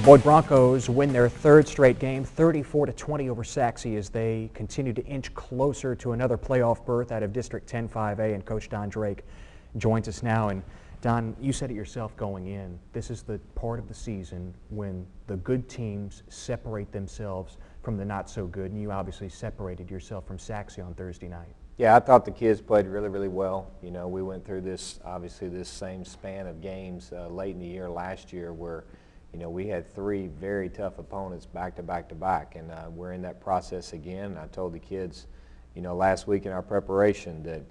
Boyd Broncos win their third straight game, 34-20 over Saxe, as they continue to inch closer to another playoff berth out of District 10 5A. And Coach Don Drake joins us now. And Don, you said it yourself going in. This is the part of the season when the good teams separate themselves from the not so good, and you obviously separated yourself from Saxe on Thursday night. Yeah, I thought the kids played really, really well. You know, we went through this same span of games late in the year last year where, you know, we had three very tough opponents back to back to back, and we're in that process again. I told the kids, you know, last week in our preparation that,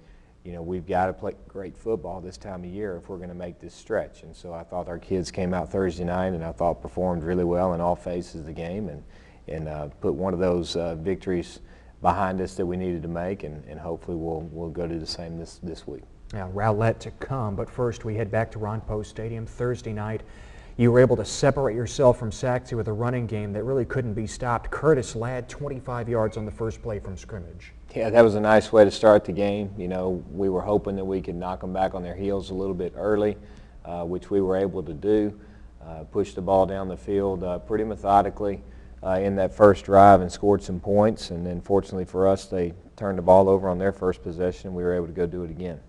you know, we've got to play great football this time of year if we're going to make this stretch. And so I thought our kids came out Thursday night and I thought performed really well in all phases of the game and put one of those victories behind us that we needed to make, and hopefully we'll go do the same this week. Now, Rowlett to come, but first we head back to Ron Post Stadium Thursday night. You were able to separate yourself from Saxe with a running game that really couldn't be stopped. Curtis Ladd, 25 yards on the first play from scrimmage. Yeah, that was a nice way to start the game. You know, we were hoping that we could knock them back on their heels a little bit early, which we were able to do. Push the ball down the field pretty methodically in that first drive and scored some points. And then fortunately for us, they turned the ball over on their first possession, and we were able to go do it again.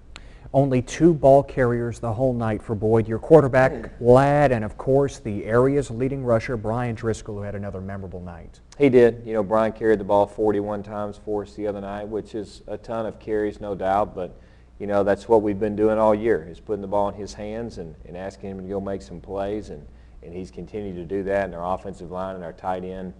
Only 2 ball carriers the whole night for Boyd. Your quarterback, Ladd, and of course the area's leading rusher, Brian Driscoll, who had another memorable night. He did. You know, Brian carried the ball 41 times for us the other night, which is a ton of carries, no doubt. But, you know, that's what we've been doing all year, is putting the ball in his hands and asking him to go make some plays. And he's continued to do that. And our offensive line and our tight end,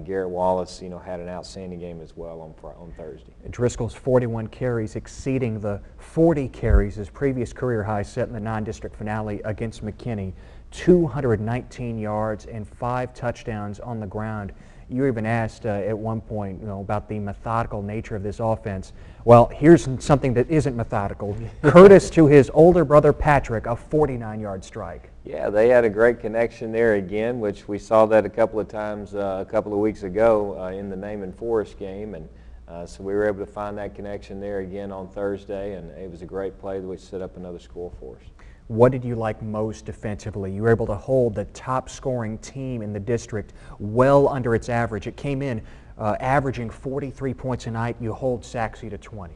Garrett Wallace, you know, had an outstanding game as well on Thursday. Driscoll's 41 carries exceeding the 40 carries his previous career high set in the non-district finale against McKinney. 219 yards and 5 touchdowns on the ground. You even asked at one point, you know, about the methodical nature of this offense. Well, here's something that isn't methodical. Curtis to his older brother Patrick, a 49-yard strike. Yeah, they had a great connection there again, which we saw that a couple of times a couple of weeks ago in the Naaman Forest game, and so we were able to find that connection there again on Thursday, and it was a great play which set up another score for us. What did you like most defensively? You were able to hold the top scoring team in the district well under its average. It came in averaging 43 points a night. You hold Saxe to 20.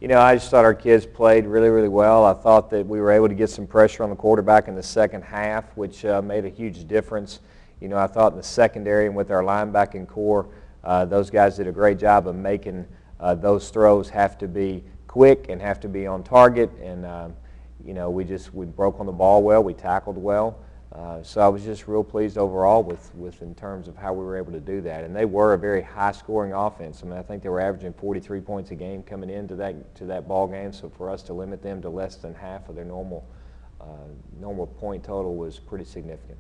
You know, I just thought our kids played really, really well. I thought that we were able to get some pressure on the quarterback in the second half, which made a huge difference. You know, I thought in the secondary and with our linebacking core, those guys did a great job of making those throws have to be quick and have to be on target. And you know, we broke on the ball well, we tackled well. So I was just real pleased overall with in terms of how we were able to do that. And they were a very high-scoring offense. I mean, I think they were averaging 43 points a game coming into that ball game. So for us to limit them to less than half of their normal point total was pretty significant.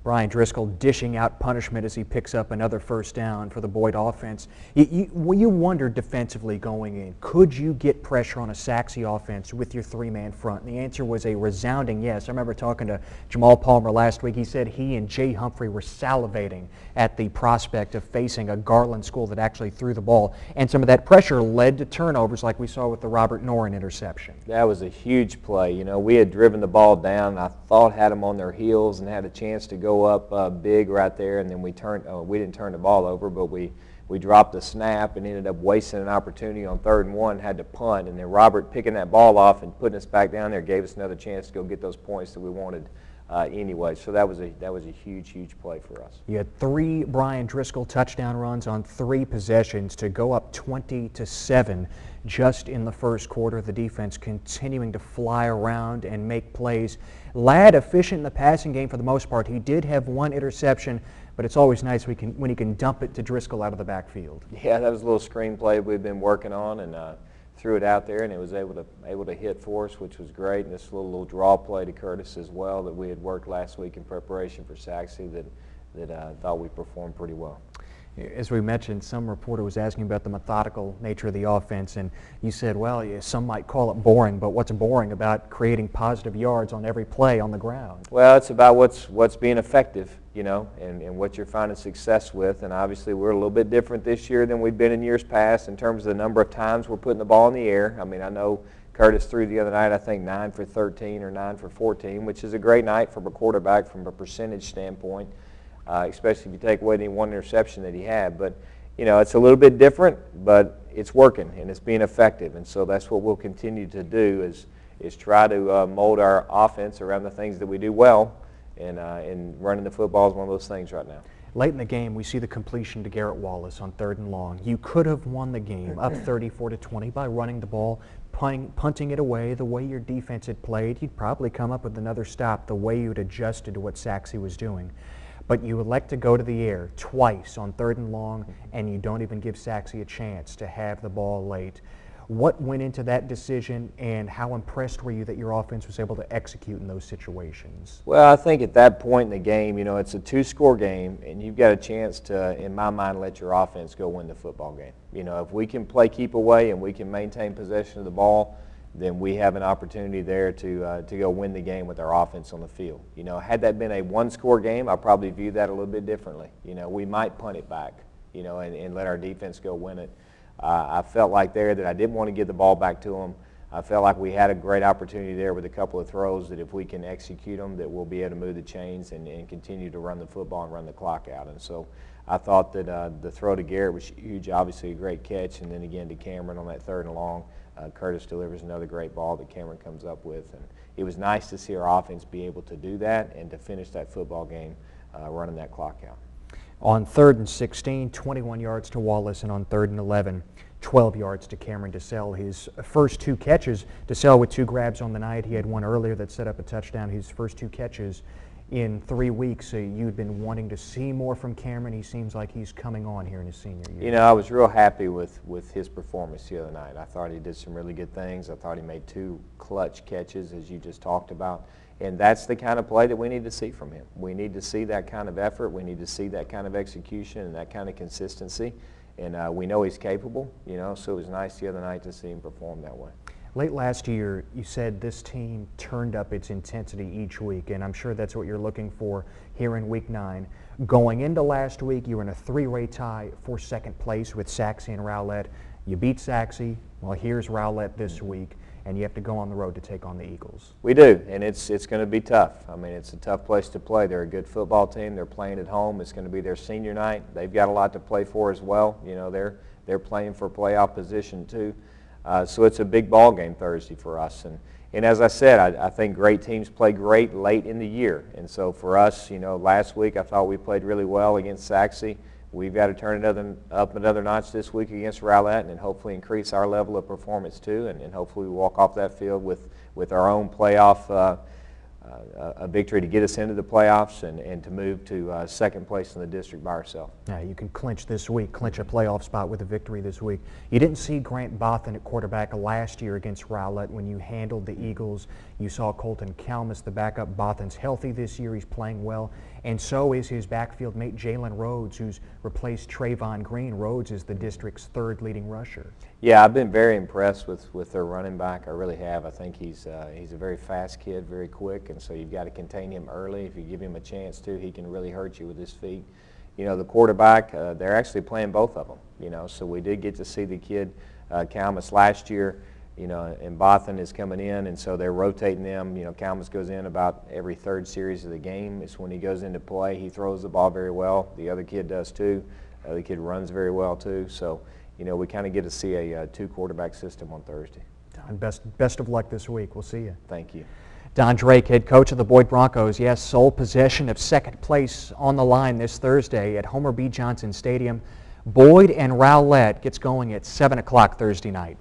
Brian Driscoll dishing out punishment as he picks up another first down for the Boyd offense. You wondered defensively going in, could you get pressure on a Saxe offense with your 3-man front? And the answer was a resounding yes. I remember talking to Jamal Palmer last week. He said he and Jay Humphrey were salivating at the prospect of facing a Garland school that actually threw the ball. And some of that pressure led to turnovers like we saw with the Robert Noren interception. That was a huge play. You know, we had driven the ball down. I thought had them on their heels and had a chance to go up big right there, and then we didn't turn the ball over, but we dropped the snap and ended up wasting an opportunity on 3rd and 1, had to punt, and then Robert picking that ball off and putting us back down there gave us another chance to go get those points that we wanted anyway. So that was a huge play for us. You had 3 Brian Driscoll touchdown runs on 3 possessions to go up 20-7 just in the first quarter. The defense continuing to fly around and make plays. Ladd efficient in the passing game for the most part. He did have 1 interception, but it's always nice when he can dump it to Driscoll out of the backfield. Yeah, that was a little screenplay we've been working on, and threw it out there, and it was able to hit for us, which was great. And this little draw play to Curtis as well that we had worked last week in preparation for Saxe that I thought we performed pretty well. As we mentioned, some reporter was asking about the methodical nature of the offense, and you said, well, yeah, some might call it boring, but what's boring about creating positive yards on every play on the ground? Well, it's about what's being effective, you know, and what you're finding success with. And obviously we're a little bit different this year than we've been in years past in terms of the number of times we're putting the ball in the air. I mean, I know Curtis threw the other night, I think 9 for 13 or 9 for 14, which is a great night from a quarterback from a percentage standpoint. especially if you take away the one interception that he had. But, you know, it's a little bit different, but it's working and it's being effective. And so that's what we'll continue to do is try to mold our offense around the things that we do well, and running the football is one of those things right now. Late in the game, we see the completion to Garrett Wallace on 3rd and long. You could have won the game up 34-20 by running the ball, punting it away the way your defense had played. You'd probably come up with another stop the way you'd adjusted to what Sachse was doing. But you elect to go to the air twice on 3rd and long, and you don't even give Sachse a chance to have the ball late. What went into that decision, and how impressed were you that your offense was able to execute in those situations? Well, I think at that point in the game, you know, it's a 2-score game, and you've got a chance to, in my mind, let your offense go win the football game. You know, if we can play keep away and we can maintain possession of the ball, then we have an opportunity there to go win the game with our offense on the field. You know, had that been a 1-score game, I probably view that a little bit differently. You know, we might punt it back, you know, and let our defense go win it. I felt like there that I didn't want to give the ball back to them. I felt like we had a great opportunity there with a couple of throws that if we can execute them, that we'll be able to move the chains and continue to run the football and run the clock out. And so I thought that the throw to Garrett was huge, obviously a great catch, and then again to Cameron on that 3rd and long. Curtis delivers another great ball that Cameron comes up with. And it was nice to see our offense be able to do that and to finish that football game running that clock out. On 3rd and 16, 21 yards to Wallace, and on 3rd and 11, 12 yards to Cameron DeSell. His first 2 catches, DeSell with 2 grabs on the night. He had one earlier that set up a touchdown. His first 2 catches in 3 weeks. You'd been wanting to see more from Cameron. He seems like he's coming on here in his senior year. You know, I was real happy with his performance the other night. I thought he did some really good things. I thought he made 2 clutch catches, as you just talked about. And that's the kind of play that we need to see from him. We need to see that kind of effort. We need to see that kind of execution and that kind of consistency. And we know he's capable, you know, so it was nice the other night to see him perform that way. Late last year, you said this team turned up its intensity each week, and I'm sure that's what you're looking for here in Week 9. Going into last week, you were in a 3-way tie for 2nd place with Sachse and Rowlett. You beat Sachse. Well, here's Rowlett this week, and you have to go on the road to take on the Eagles. We do, and it's going to be tough. I mean, it's a tough place to play. They're a good football team. They're playing at home. It's going to be their senior night. They've got a lot to play for as well. You know, they're playing for playoff position too. So it's a big ball game Thursday for us. And as I said, I think great teams play great late in the year. And so for us, you know, last week I thought we played really well against Sachse. We've got to turn up another notch this week against Rowlett and hopefully increase our level of performance too. And hopefully we walk off that field with our own playoff a victory to get us into the playoffs and to move to 2nd place in the district by ourselves. Yeah, you can clinch this week, clinch a playoff spot with a victory this week. You didn't see Grant Bothan at quarterback last year against Rowlett when you handled the Eagles. You saw Colton Kalmus, the backup. Bothan's healthy this year. He's playing well. And so is his backfield mate, Jalen Rhodes, who's replaced Trayvon Green. Rhodes is the district's 3rd leading rusher. Yeah, I've been very impressed with their running back. I really have. I think he's a very fast kid, very quick, and so you've got to contain him early. If you give him a chance to, he can really hurt you with his feet. You know, the quarterback, they're actually playing both of them, you know, so we did get to see the kid, Kalmus, last year. You know, and Bothan is coming in, and so they're rotating them. You know, Kalmus goes in about every 3rd series of the game. It's when he goes into play. He throws the ball very well. The other kid does too. The other kid runs very well too. So, you know, we kind of get to see a 2-quarterback system on Thursday. Don, best of luck this week. We'll see you. Thank you. Don Drake, head coach of the Boyd Broncos. Yes, sole possession of 2nd place on the line this Thursday at Homer B. Johnson Stadium. Boyd and Rowlett gets going at 7 o'clock Thursday night.